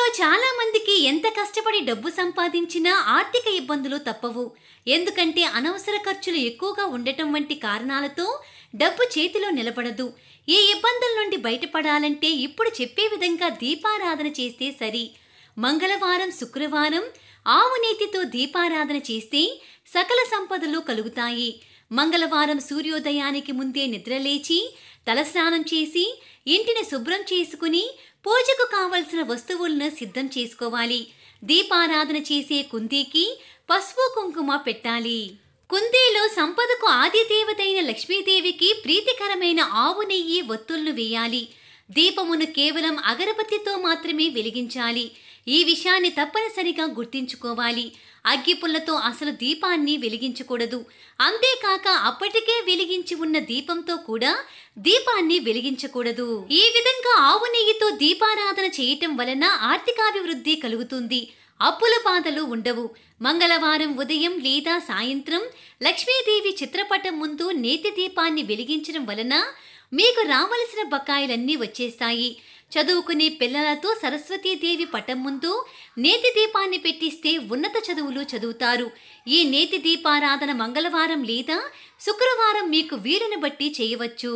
మనలో చాలా మందికి ఎంత కష్టపడి డబ్బు సంపాదించినా ఆర్థిక ఇబ్బందులు తప్పవు. ఎందుకంటే అనవసర ఖర్చులు ఎక్కువగా ఉండటం వంటి కారణాలతో డబ్బు చేతిలో నిలబడదు. ఈ ఇబ్బందుల నుండి బయటపడాలంటే ఇప్పుడు చెప్పే విధంగా దీపారాధన చేస్తే సరి. మంగళవారం, శుక్రవారం ఆవు నేతితో దీపారాధన చేస్తే సకల సంపదలు కలుగుతాయి. మంగళవారం సూర్యోదయానికి ముందే నిద్రలేచి తలస్నానం చేసి ఇంటిని శుభ్రం చేసుకుని పూజకు కావలసిన వస్తువులను సిద్ధం చేసుకోవాలి. దీపారాధన చేసే కుందీకి పసుపు కుంకుమ పెట్టాలి. కుందీలో సంపదకు ఆది దేవతైన లక్ష్మీదేవికి ప్రీతికరమైన ఆవు నెయ్యి ఒత్తులను వేయాలి. దీపమును కేవలం అగరబత్తితో మాత్రమే వెలిగించాలి. ఈ విషయాన్ని తప్పనిసరిగా గుర్తించుకోవాలి. అగ్గిపుల్లతో అసలు దీపాన్ని వెలిగించకూడదు. అంతేకాక అప్పటికే వెలిగించి ఉన్న దీపంతో కూడా దీపాన్ని వెలిగించకూడదు. ఈ విధంగా ఆవు నెయ్యితో దీపారాధన చేయటం వలన ఆర్థికాభివృద్ధి కలుగుతుంది. అప్పుల బాధలు ఉండవు. మంగళవారం ఉదయం లేదా సాయంత్రం లక్ష్మీదేవి చిత్రపటం ముందు నేతి దీపాన్ని వెలిగించడం వలన మీకు రావలసిన బకాయిలన్నీ వచ్చేస్తాయి. చదువుకునే పిల్లలతో సరస్వతీదేవి పటం ముందు నేతి దీపాన్ని పెట్టిస్తే ఉన్నత చదువులు చదువుతారు. ఈ నేతి దీపారాధన మంగళవారం లేదా శుక్రవారం మీకు వీలుని బట్టి చేయవచ్చు.